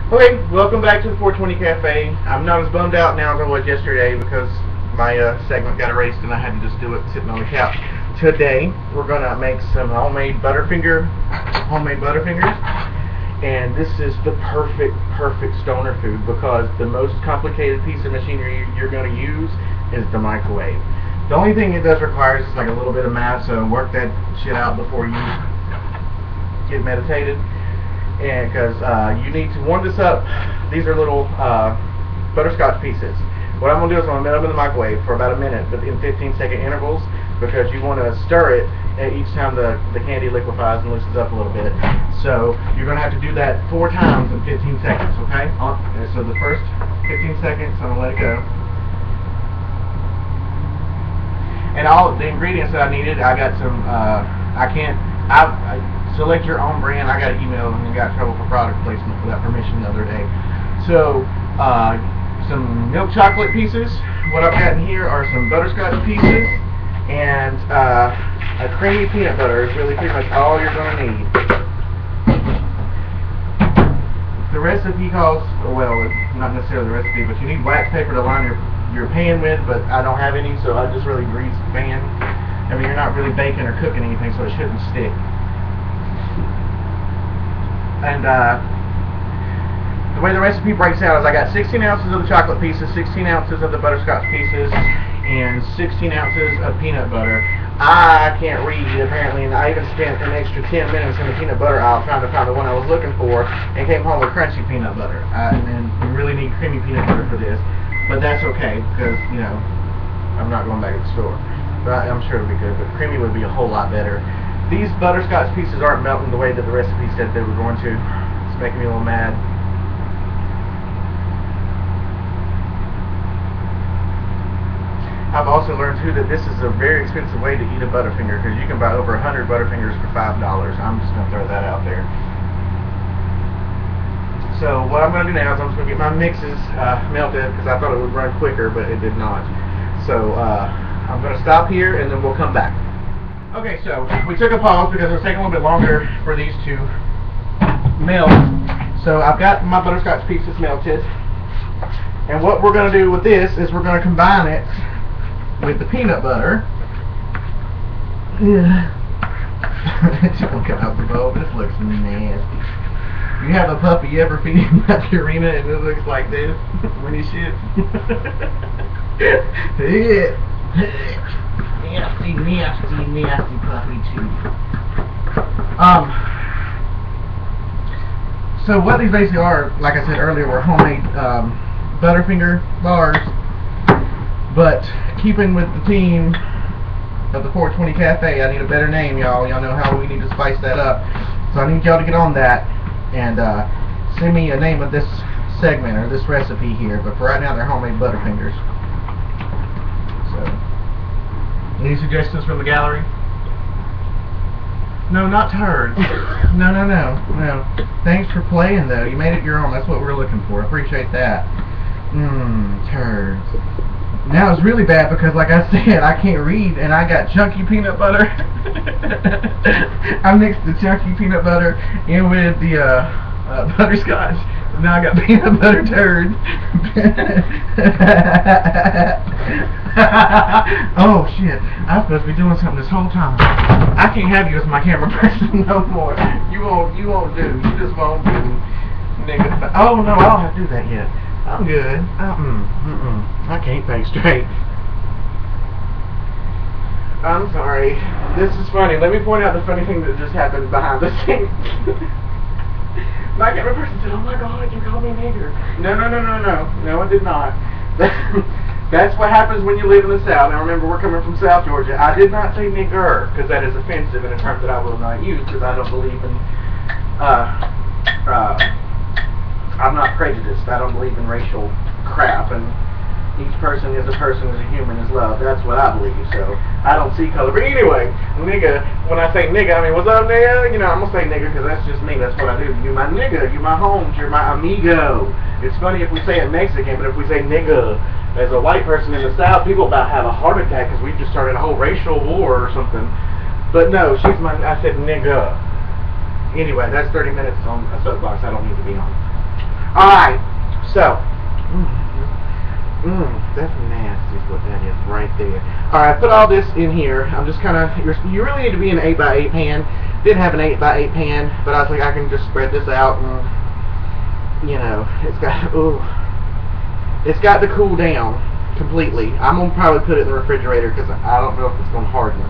Okay, welcome back to the 420 Cafe. I'm not as bummed out now as I was yesterday because my segment got erased and I had to just do it sitting on the couch. Today, we're going to make some homemade Butterfingers. And this is the perfect stoner food because the most complicated piece of machinery you're going to use is the microwave. The only thing it does require is like a little bit of math, so work that shit out before you get meditated. And because you need to warm this up. These are little butterscotch pieces. What I'm going to do is I'm going to melt them in the microwave for about a minute, but in 15-second intervals, because you want to stir it each time the candy liquefies and loosens up a little bit. So you're going to have to do that 4 times in 15 seconds, okay? So the first 15 seconds, I'm going to let it go. And all the ingredients that I needed, I got some, select your own brand. I got an email and got in trouble for product placement without permission the other day. So, some milk chocolate pieces. What I've got in here are some butterscotch pieces and a creamy peanut butter is really pretty much all you're going to need. The recipe calls, well, not necessarily the recipe, but you need wax paper to line your pan with, but I don't have any, so I just really grease the pan. I mean, you're not really baking or cooking anything, so it shouldn't stick. And the way the recipe breaks out is I got 16 ounces of the chocolate pieces, 16 ounces of the butterscotch pieces, and 16 ounces of peanut butter. I can't read, apparently, and I even spent an extra 10 minutes in the peanut butter aisle trying to find the one I was looking for, and came home with crunchy peanut butter. And you really need creamy peanut butter for this, but that's okay, because, you know, I'm not going back to the store. But I'm sure it'll be good, but creamy would be a whole lot better. These butterscotch pieces aren't melting the way that the recipe said they were going to. It's making me a little mad. I've also learned too that this is a very expensive way to eat a Butterfinger because you can buy over 100 Butterfingers for $5. I'm just going to throw that out there. So what I'm going to do now is I'm just going to get my mixes melted because I thought it would run quicker, but it did not. So I'm going to stop here and then we'll come back. Okay, so we took a pause because it was taking a little bit longer for these to melt. So I've got my butterscotch pieces melted. And what we're going to do with this is we're going to combine it with the peanut butter. Yeah. It's going to come out the bowl. This looks nasty. You have a puppy, you ever feed him at the arena and it looks like this when he shits? Yeah. Nasty puppy too. So what these basically are, like I said earlier, were homemade Butterfinger Bars, but keeping with the theme of the 420 Cafe, I need a better name, y'all. Y'all know how we need to spice that up. So I need y'all to get on that and send me a name of this segment or this recipe here. But for right now, they're homemade Butterfingers. So. Any suggestions from the gallery? No, not turds. No. Thanks for playing, though. You made it your own. That's what we're looking for. Appreciate that. Turds. Now it's really bad because, like I said, I can't read, and I got chunky peanut butter. I mixed the chunky peanut butter in with the butterscotch. So now I got peanut butter turds. Oh shit, I'm supposed to be doing something this whole time. I can't have you as my camera person no more. You won't do. You just won't do. Nigga. Oh no, I don't have to do that yet. I'm good. I can't think straight. I'm sorry. This is funny. Let me point out the funny thing that just happened behind the scenes. My camera person said, "Oh my God, you called me a nigger." No, I did not. That's what happens when you live in the South. Now remember, we're coming from South Georgia. I did not say nigger, because that is offensive and a term that I will not use, because I don't believe in, I'm not prejudiced. I don't believe in racial crap, and each person is a human is loved. That's what I believe, so I don't see color. But anyway, nigga, when I say nigga, I mean, what's up, nigga? You know, I'm going to say nigga because that's just me. That's what I do. You my nigga, you my homes, you're my amigo. It's funny if we say it Mexican, but if we say nigga, as a white person in the South, people about have a heart attack because we just started a whole racial war or something. But no, I said nigga. Anyway, that's 30 minutes on a soapbox I don't need to be on. Alright, so, that's nasty is what that is right there. Alright, put all this in here. I'm just kind of, you really need to be in an 8x8 pan. Did have an 8x8 pan, but I was like, I can just spread this out and, you know, it's got to cool down completely. I'm going to probably put it in the refrigerator because I don't know if it's going to harden.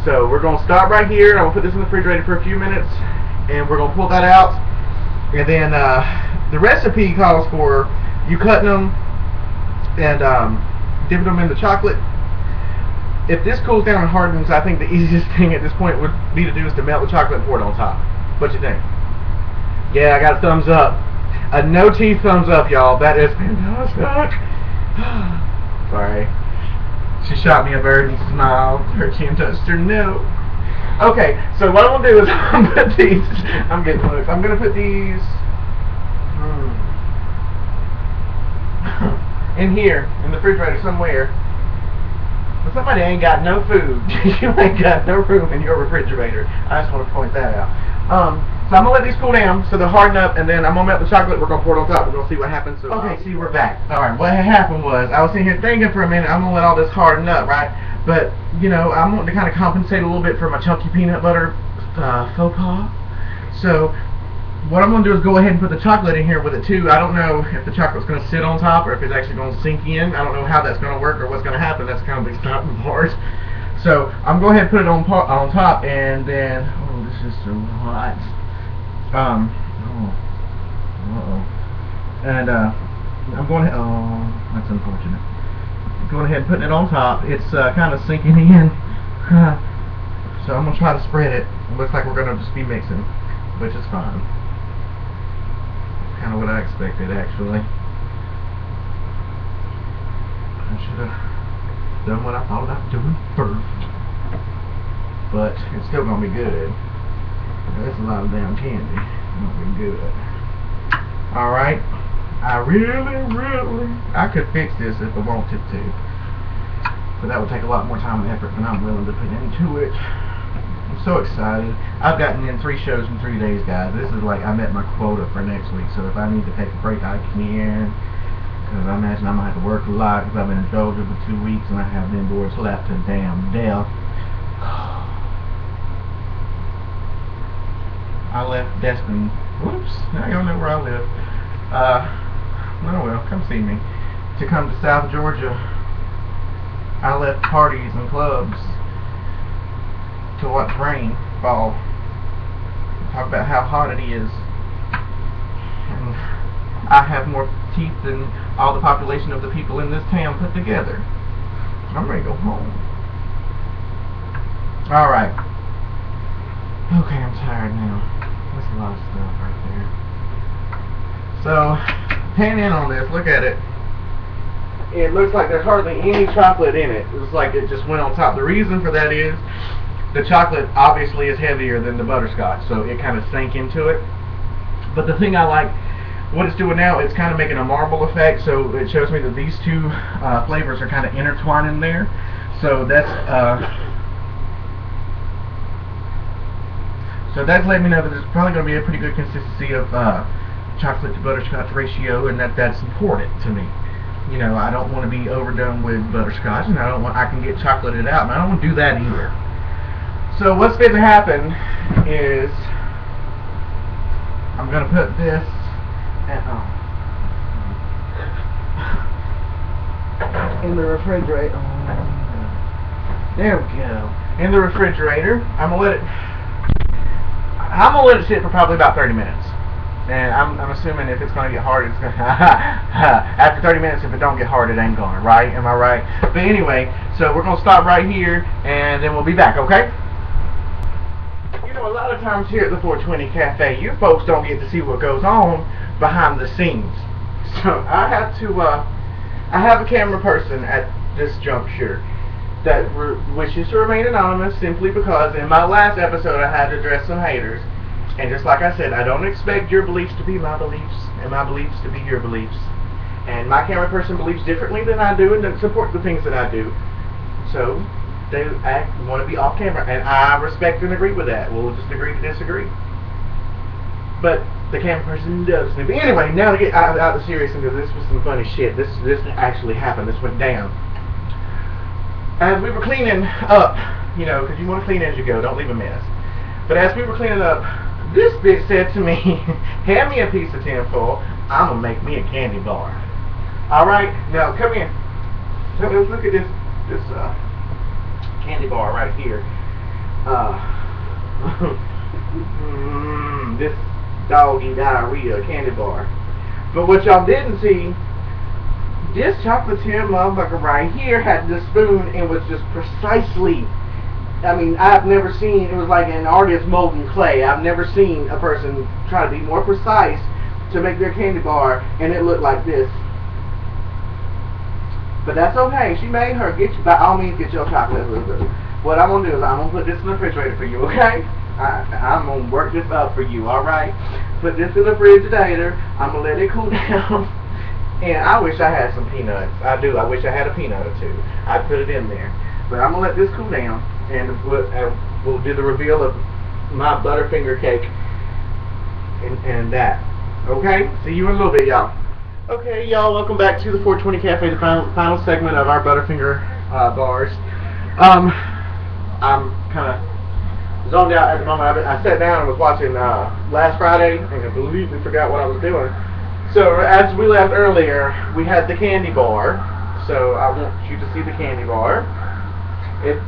So we're going to stop right here. I'm going to put this in the refrigerator for a few minutes, and we're going to pull that out. And then the recipe calls for you cutting them and dipping them in the chocolate. If this cools down and hardens, I think the easiest thing at this point would be to do is to melt the chocolate and pour it on top. What you think? Yeah, I got a thumbs up. A no-teeth thumbs up, y'all. That is fantastic. Sorry. She shot me a bird and smiled. Her chin touched her nose. Okay, so what I'm going to do is I'm going to put these, I'm getting loose. I'm going to put these in here, in the refrigerator somewhere. But somebody ain't got no food. You ain't got no room in your refrigerator. I just want to point that out. So I'm going to let these cool down so they'll harden up, and then I'm going to melt the chocolate. We're going to pour it on top. We're going to see what happens. So, okay, see, we're back. Alright, what had happened was, I was sitting here thinking for a minute, I'm going to let all this harden up, right? But, you know, I'm wanting to kind of compensate a little bit for my chunky peanut butter faux pas. So, what I'm going to do is go ahead and put the chocolate in here with it too. I don't know if the chocolate's going to sit on top or if it's actually going to sink in. I don't know how that's going to work or what's going to happen. That's kind of the exciting part. So, I'm going to go ahead and put it on top, and then, oh, this is so hot. And I'm going to, oh, that's unfortunate. Going ahead and putting it on top. It's kind of sinking in. So I'm going to try to spread it. It looks like we're going to just be mixing, which is fine. Kind of what I expected, actually. I should have done what I thought about doing first. But it's still going to be good. That's a lot of damn candy. It's going to be good. Alright. I I could fix this if I wanted to. But that would take a lot more time and effort than I'm willing to put into it. I'm so excited. I've gotten in 3 shows in 3 days, guys. This is like I met my quota for next week. So if I need to take a break, I can. Because I imagine I'm going to have to work a lot because I've been in Georgia for 2 weeks and I have been bored slapped to damn death. I left Destin. Whoops. Now y'all know where I live. Oh well, come see me. To come to South Georgia. I left parties and clubs to watch rain fall. Talk about how hot it is. And I have more teeth than all the population of the people in this town put together. I'm ready to go home. Alright. Okay, I'm tired now. That's a lot of stuff right there. So, pan in on this, look at it. It looks like there's hardly any chocolate in it. It's like it just went on top. The reason for that is the chocolate obviously is heavier than the butterscotch, so it kind of sank into it. But the thing I like, what it's doing now, it's kind of making a marble effect, so it shows me that these two flavors are kind of intertwining there. So that's letting me know that there's probably going to be a pretty good consistency of chocolate to butterscotch ratio, and that's important to me. You know, I don't want to be overdone with butterscotch, and I can get chocolated out, and I don't want to do that either. So what's going to happen is I'm going to put this in the refrigerator. There we go. In the refrigerator. I'm going to let it sit for probably about 30 minutes. And I'm assuming if it's going to get hard, it's going to after 30 minutes, if it don't get hard, it ain't going, right? Am I right? But anyway, so we're going to stop right here, and then we'll be back, okay? You know, a lot of times here at the 420 Cafe, you folks don't get to see what goes on behind the scenes. So I have a camera person at this juncture that wishes to remain anonymous simply because in my last episode I had to address some haters. And just like I said, I don't expect your beliefs to be my beliefs, and my beliefs to be your beliefs. And my camera person believes differently than I do and doesn't support the things that I do. So, they want to be off camera. And I respect and agree with that. We'll just agree to disagree. but the camera person does snoop. Anyway, now to get out of the serious, because this was some funny shit. This actually happened. This went down. As we were cleaning up, you know, because you want to clean as you go, don't leave a mess. But as we were cleaning up, this bitch said to me, hand me a piece of tinfoil, I'm going to make me a candy bar. Alright, now come in. Let's look at this candy bar right here. This doggy diarrhea candy bar. But what y'all didn't see, this chocolatier motherfucker right here had the spoon and was just precisely, I mean, I've never seen, it was like an artist molding clay. I've never seen a person try to be more precise to make their candy bar, and it looked like this. But that's okay. She made her. By all means, get your chocolate. What I'm going to do is I'm going to put this in the refrigerator for you, okay? I'm going to work this up for you, alright? Put this in the refrigerator. I'm going to let it cool down. And I wish I had some peanuts. I do. I wish I had a peanut or two. I'd put it in there. But I'm going to let this cool down. And we'll do the reveal of my Butterfinger cake and that. Okay? See you in a little bit, y'all. Okay, y'all. Welcome back to the 420 Cafe, the final segment of our Butterfinger bars. I'm kind of zoned out at the moment. I sat down and was watching last Friday and completely forgot what I was doing. So as we left earlier, we had the candy bar. So I want you to see the candy bar. It's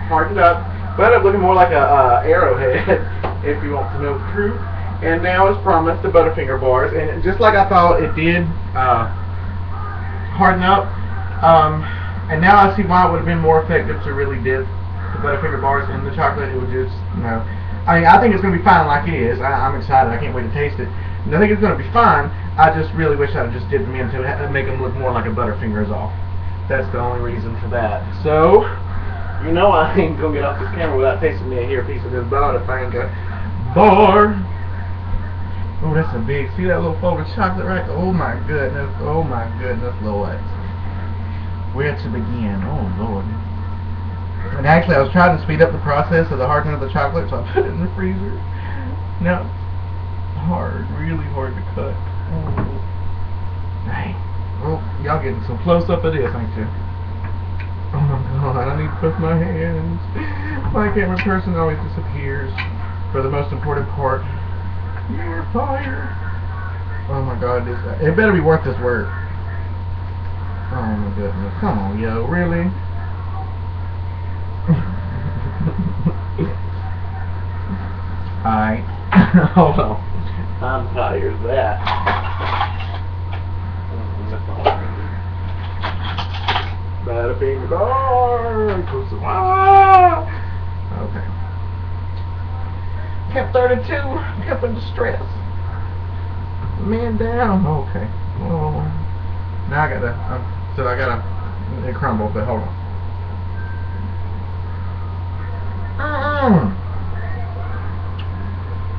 hardened up, but it's looking more like a arrowhead, if you want to know the truth. And now it's promised the Butterfinger bars, and just like I thought it did harden up. And now I see why it would have been more effective to really dip the Butterfinger bars in the chocolate. It would just, you know, I mean, I think it's going to be fine like it is. I'm excited. I can't wait to taste it. And I think it's going to be fine. I just really wish I had just dipped them in to make them look more like a Butterfingers off. That's the only reason for that. So, you know I ain't going to get off this camera without tasting me a piece of this Butterfinger bar. Oh, that's a big, see that little folded chocolate right there? Oh my goodness, Lord. Where to begin? Oh Lord. And actually I was trying to speed up the process of the hardening of the chocolate, so I put it in the freezer. Now it's hard, really hard to cut. Oh. Dang. Oh, y'all getting some close up of this, ain't you? Oh my God, I need to push my hands. My camera person always disappears for the most important part. You're fired. Oh my God, it better be worth this work. Oh my goodness, come on, yo, really? Alright, hold on. I'm tired of that. Butterfinger bar. Okay. Kept 32, kept in distress. Man down. Okay. Oh. Now I gotta, it crumbled, but hold on.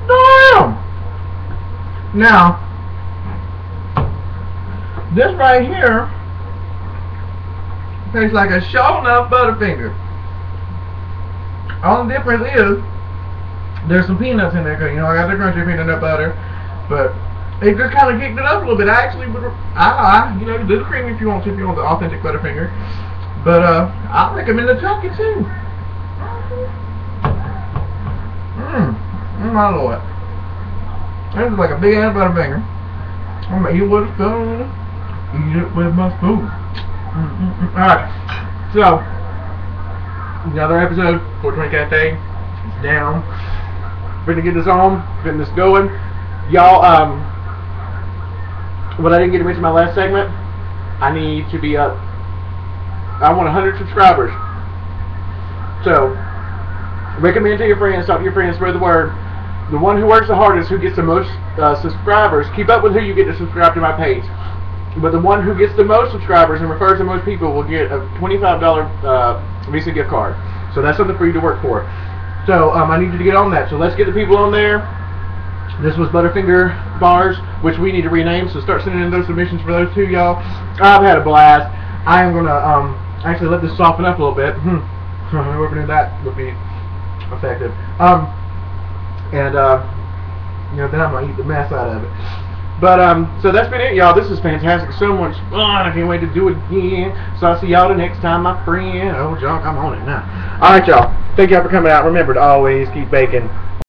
Damn! Now, this right here tastes like a sure enough Butterfinger. Only difference is there's some peanuts in there, cause you know I got the crunchy peanut nut butter, but it just kind of kicked it up a little bit. I actually would, you know, do the cream if you want to, if you want the authentic Butterfinger, but I recommend the chocolate too. My Lord, this is like a big ass Butterfinger. I'm gonna eat it with a spoon. Eat it with my spoon. Alright, so another episode, 420 Cafe. It's down. Gonna get this on, getting this going. Y'all, what I didn't get to mention in my last segment, I need to be up. I want 100 subscribers. So, recommend to your friends, talk to your friends, spread the word. The one who works the hardest, who gets the most subscribers, keep up with who you get to subscribe to my page. But the one who gets the most subscribers and refers the most people will get a $25 Visa gift card. So that's something for you to work for. So I need you to get on that. So let's get the people on there. This was Butterfinger Bars, which we need to rename. So start sending in those submissions for those two, y'all. I've had a blast. I am gonna actually let this soften up a little bit. Whoever knew that would be effective. You know, then I'm gonna eat the mess out of it. But so that's been it, y'all. This is fantastic. So much fun. I can't wait to do it again. So I'll see y'all the next time, my friend. Oh, Jock, I'm on it now. All right, y'all. Thank y'all for coming out. Remember to always keep baking.